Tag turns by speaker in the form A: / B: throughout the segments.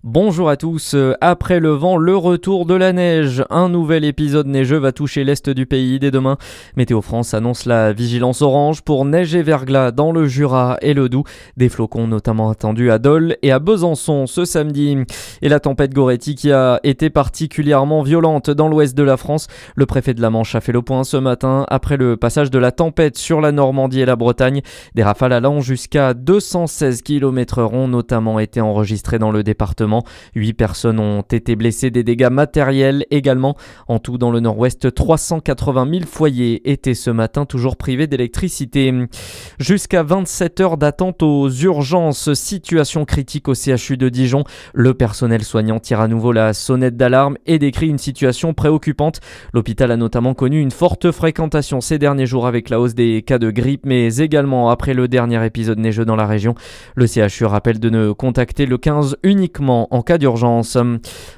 A: Bonjour à tous, après le vent, le retour de la neige. Un nouvel épisode neigeux va toucher l'est du pays dès demain. Météo France annonce la vigilance orange pour neige et verglas dans le Jura et le Doubs. Des flocons notamment attendus à Dole et à Besançon ce samedi. Et la tempête Goretti qui a été particulièrement violente dans l'ouest de la France. Le préfet de la Manche a fait le point ce matin après le passage de la tempête sur la Normandie et la Bretagne. Des rafales allant jusqu'à 216 km/h ont notamment été enregistrées dans le département. 8 personnes ont été blessées, des dégâts matériels également. En tout, dans le nord-ouest, 380 000 foyers étaient ce matin toujours privés d'électricité. Jusqu'à 27 heures d'attente aux urgences, situation critique au CHU de Dijon. Le personnel soignant tire à nouveau la sonnette d'alarme et décrit une situation préoccupante. L'hôpital a notamment connu une forte fréquentation ces derniers jours avec la hausse des cas de grippe, mais également après le dernier épisode neigeux dans la région. Le CHU rappelle de ne contacter le 15 uniquement en cas d'urgence.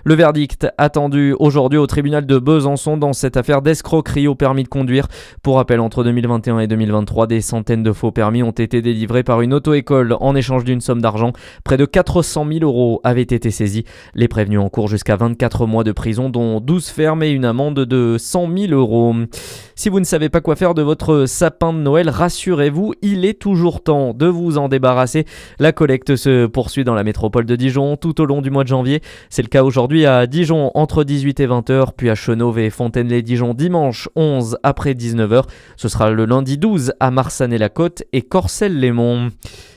A: Le verdict attendu aujourd'hui au tribunal de Besançon dans cette affaire d'escroquerie au permis de conduire. Pour rappel, entre 2021 et 2023, des centaines de faux permis ont été délivrés par une auto-école en échange d'une somme d'argent. Près de 400 000 € avaient été saisis. Les prévenus encourent jusqu'à 24 mois de prison, dont 12 fermes et une amende de 100 000 €. Si vous ne savez pas quoi faire de votre sapin de Noël, rassurez-vous, il est toujours temps de vous en débarrasser. La collecte se poursuit dans la métropole de Dijon tout au long du mois de janvier. C'est le cas aujourd'hui à Dijon entre 18 et 20h, puis à Chenauve et Fontaine-les-Dijon dimanche 11 après 19h. Ce sera le lundi 12 à Marsanne-et-la-Côte et Corcelles-les-Monts.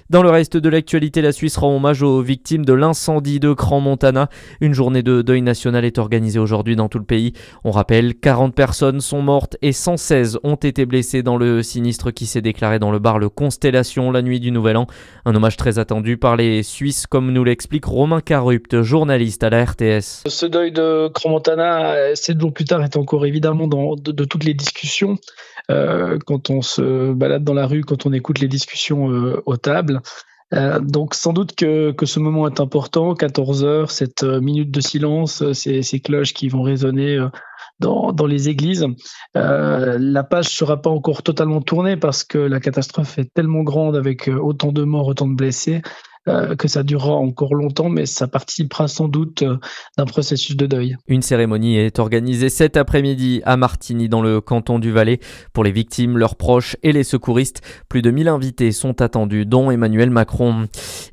A: Dans le reste de l'actualité, la Suisse rend hommage aux victimes de l'incendie de Crans-Montana. Une journée de deuil national est organisée aujourd'hui dans tout le pays. On rappelle, 40 personnes sont mortes et 116 ont été blessées dans le sinistre qui s'est déclaré dans le bar Le Constellation la nuit du Nouvel An. Un hommage très attendu par les Suisses, comme nous l'explique Romain Carupt, journaliste à la RTS.
B: Ce deuil de Crans-Montana, 7 jours plus tard, est encore évidemment de toutes les discussions. Quand on se balade dans la rue, quand on écoute les discussions aux tables. Donc sans doute que ce moment est important, 14h, cette minute de silence, ces cloches qui vont résonner dans les églises. La page ne sera pas encore totalement tournée parce que la catastrophe est tellement grande avec autant de morts, autant de blessés, que ça durera encore longtemps, mais ça participera sans doute d'un processus de deuil.
A: Une cérémonie est organisée cet après-midi à Martigny dans le canton du Valais. Pour les victimes, leurs proches et les secouristes, plus de 1000 invités sont attendus, dont Emmanuel Macron.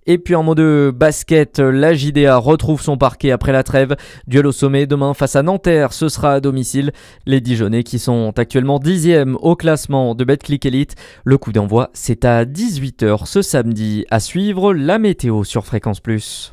A: Et puis en mot de basket, la JDA retrouve son parquet après la trêve. Duel au sommet demain face à Nanterre, ce sera à domicile. Les Dijonais qui sont actuellement 10e au classement de Betclic Elite. Le coup d'envoi, c'est à 18h ce samedi. À suivre la météo sur Fréquence Plus.